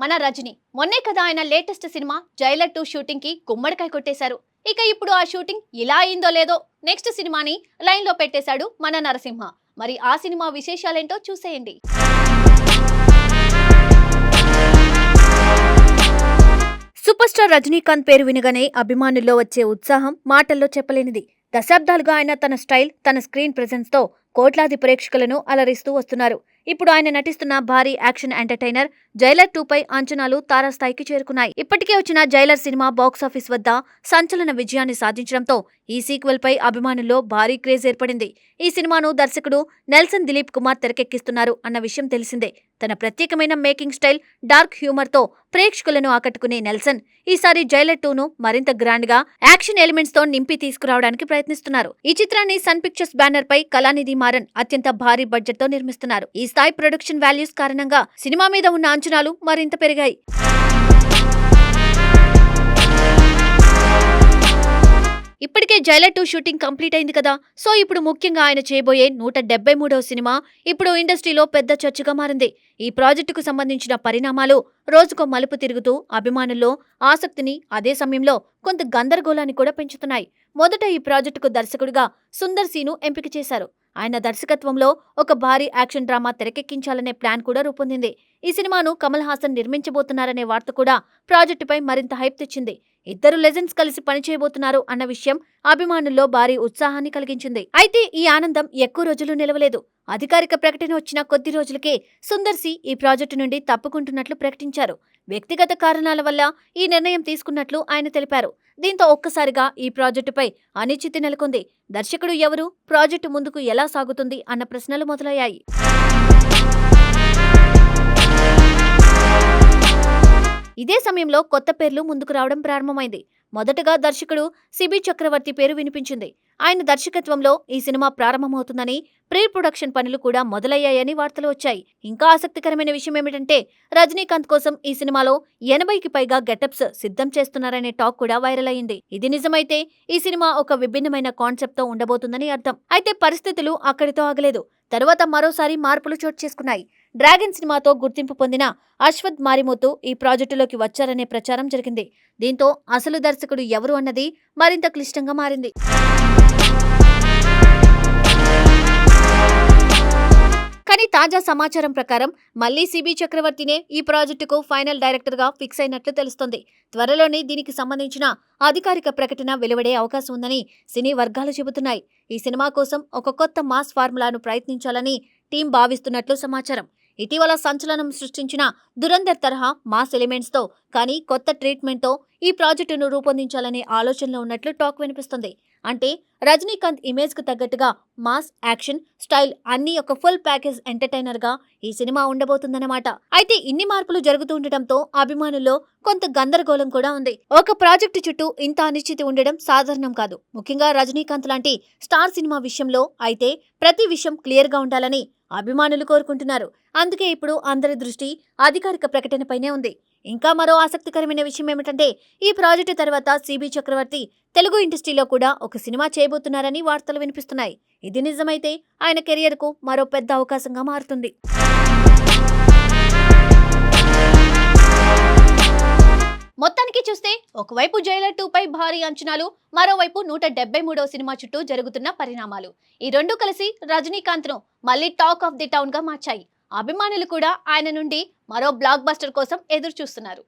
మన రజనీ మొన్నే కదా ఆయన లేటెస్ట్ సినిమా జైలర్ 2 షూటింగ్ కి గుమ్మడికాయ కొట్టేశారు. ఇక ఇప్పుడు ఆ షూటింగ్ ఇలా అయిందో లేదో నెక్స్ట్ సినిమాని లైన్ లో పెట్టేశాడు మన నరసింహ. మరి ఆ సినిమా విశేషాలేంటో చూసేయండి. సూపర్ స్టార్ రజనీకాంత్ పేరు వినగానే అభిమానుల్లో వచ్చే ఉత్సాహం మాటల్లో చెప్పలేనిది. దశాబ్దాలుగా ఆయన తన స్టైల్, తన స్క్రీన్ ప్రెజెన్స్ తో కోట్లాది ప్రేక్షకులను అలరిస్తూ వస్తున్నారు. ఇప్పుడు ఆయన నటిస్తున్న భారీ యాక్షన్ ఎంటర్టైనర్ జైలర్ 2 పై అంచనాలు తారాస్థాయికి చేరుకున్నాయి. ఇప్పటికే వచ్చిన జైలర్ సినిమా బాక్సాఫీస్ వద్ద సంచలన విజయాన్ని సాధించడంతో ఈ సీక్వెల్ పై అభిమానుల్లో భారీ క్రేజ్ ఏర్పడింది. ఈ సినిమాను దర్శకుడు నెల్సన్ దిలీప్ కుమార్ తెరకెక్కిస్తున్నారు అన్న విషయం తెలిసిందే. తన ప్రత్యేకమైన మేకింగ్ స్టైల్, డార్క్ హ్యూమర్ తో ప్రేక్షకులను ఆకట్టుకునే నెల్సన్ ఈసారి జైలర్ 2 ను మరింత గ్రాండ్ గా యాక్షన్ ఎలిమెంట్స్ తో నింపి తీసుకురావడానికి ప్రయత్నిస్తున్నారు. ఈ చిత్రాన్ని సన్ పిక్చర్స్ బ్యానర్ పై కళానిధి మారన్ అత్యంత భారీ బడ్జెట్ తో నిర్మిస్తున్నారు. ఈ స్థాయి ప్రొడక్షన్ వాల్యూస్ కారణంగా సినిమా మీద ఉన్న అంచనాలు మరింత పెరిగాయి. ఇప్పటికే జైలర్ 2 షూటింగ్ కంప్లీట్ అయింది కదా. సో ఇప్పుడు ముఖ్యంగా ఆయన చేయబోయే 173వ సినిమా ఇప్పుడు ఇండస్ట్రీలో పెద్ద చర్చగా మారింది. ఈ ప్రాజెక్టుకు సంబంధించిన పరిణామాలు రోజుకో మలుపు తిరుగుతూ అభిమానుల్లో ఆసక్తిని, అదే సమయంలో కొంత గందరగోళాన్ని కూడా పెంచుతున్నాయి. మొదట ఈ ప్రాజెక్టుకు దర్శకుడిగా సుందర్ సీను ఎంపిక చేశారు. ఆయన దర్శకత్వంలో ఒక భారీ యాక్షన్ డ్రామా తెరకెక్కించాలనే ప్లాన్ కూడా రూపొందింది. ఈ సినిమాను కమల్ హాసన్ నిర్మించబోతున్నారనే వార్త కూడా ప్రాజెక్టుపై మరింత హైప్ తెచ్చింది. ఇద్దరు లెజెండ్స్ కలిసి పనిచేయబోతున్నారు అన్న విషయం అభిమానుల్లో భారీ ఉత్సాహాన్ని కలిగించింది. అయితే ఈ ఆనందం ఎక్కువ రోజులు నిలవలేదు. అధికారిక ప్రకటన వచ్చిన కొద్ది రోజులకే సుందర్ సి ఈ ప్రాజెక్టు నుండి తప్పుకుంటున్నట్లు ప్రకటించారు. వ్యక్తిగత కారణాల వల్ల ఈ నిర్ణయం తీసుకున్నట్లు ఆయన తెలిపారు. దీంతో ఒక్కసారిగా ఈ ప్రాజెక్టుపై అనిశ్చితి నెలకొంది. దర్శకుడు ఎవరు, ప్రాజెక్టు ముందుకు ఎలా సాగుతుంది అన్న ప్రశ్నలు మొదలయ్యాయి. ఇదే సమయంలో కొత్త పేర్లు ముందుకు రావడం ప్రారంభమైంది. మొదటగా దర్శకుడు సిబి చక్రవర్తి పేరు వినిపించింది. ఆయన దర్శకత్వంలో ఈ సినిమా ప్రారంభమవుతుందని, ప్రీ ప్రొడక్షన్ పనులు కూడా మొదలయ్యాయని వార్తలు వచ్చాయి. ఇంకా ఆసక్తికరమైన విషయం ఏమిటంటే రజనీకాంత్ కోసం ఈ సినిమాలో 80కి పైగా గెటప్స్ సిద్ధం చేస్తున్నారనే టాక్ కూడా వైరల్ అయింది. ఇది నిజమైతే ఈ సినిమా ఒక విభిన్నమైన కాన్సెప్ట్ తో ఉండబోతుందని అర్థం. అయితే పరిస్థితులు అక్కడితో ఆగలేదు. తరువాత మరోసారి మార్పులు చోటు చేసుకున్నాయి. డ్రాగన్ సినిమాతో గుర్తింపు పొందిన అశ్వథ్ మారిమోతు ఈ ప్రాజెక్టులోకి వచ్చారనే ప్రచారం జరిగింది. దీంతో అసలు దర్శకుడు ఎవరు అన్నది మరింత క్లిష్టంగా మారింది. కానీ తాజా సమాచారం ప్రకారం మళ్లీ సిబి చక్రవర్తినే ఈ ప్రాజెక్టుకు ఫైనల్ డైరెక్టర్ గా ఫిక్స్ అయినట్లు తెలుస్తోంది. త్వరలోనే దీనికి సంబంధించిన అధికారిక ప్రకటన వెలువడే అవకాశం ఉందని సినీ వర్గాలు చెబుతున్నాయి. ఈ సినిమా కోసం ఒక కొత్త మాస్ ఫార్ములాను ప్రయత్నించాలని టీం భావిస్తున్నట్లు సమాచారం. ఇటీవల సంచలనం సృష్టించిన దురంధర్ తరహా మాస్ ఎలిమెంట్స్ తో కానీ కొత్త ట్రీట్మెంట్ తో ఈ ప్రాజెక్టును రూపొందించాలనే ఆలోచనలో ఉన్నట్లు టాక్ వినిపిస్తుంది. అంటే రజనీకాంత్ ఇమేజ్ కు తగ్గట్టుగా మాస్, యాక్షన్, స్టైల్ అన్ని ఒక ఫుల్ ప్యాకేజ్ ఎంటర్టైనర్ గా ఈ సినిమా ఉండబోతుందన్నమాట. అయితే ఇన్ని మార్పులు జరుగుతూ ఉండటంతో అభిమానుల్లో కొంత గందరగోళం కూడా ఉంది. ఒక ప్రాజెక్టు చుట్టూ ఇంత అనిశ్చితి ఉండడం సాధారణం కాదు. ముఖ్యంగా రజనీకాంత్ లాంటి స్టార్ సినిమా విషయంలో అయితే ప్రతి విషయం క్లియర్ గా ఉండాలని అభిమానులు కోరుకుంటున్నారు. అందుకే ఇప్పుడు అందరి దృష్టి అధికారిక ప్రకటనపైనే ఉంది. ఇంకా మరో ఆసక్తికరమైన విషయం ఏమిటంటే ఈ ప్రాజెక్టు తర్వాత సిబి చక్రవర్తి తెలుగు ఇండస్ట్రీలో కూడా ఒక సినిమా చేయబోతున్నారని వార్తలు వినిపిస్తున్నాయి. ఇది నిజమైతే ఆయన కెరియర్ కు మరో పెద్ద అవకాశంగా మారుతుంది. మొత్తానికి చూస్తే ఒకవైపు జైలర్ 2 పై భారీ అంచనాలు, మరోవైపు 173వ సినిమా చుట్టూ జరుగుతున్న పరిణామాలు, ఈ రెండు కలిసి రజనీకాంత్ ను మళ్లీ టాక్ ఆఫ్ ది టౌన్ గా మార్చాయి. అభిమానులు కూడా ఆయన నుండి మరో బ్లాక్ బస్టర్ కోసం ఎదురు చూస్తున్నారు.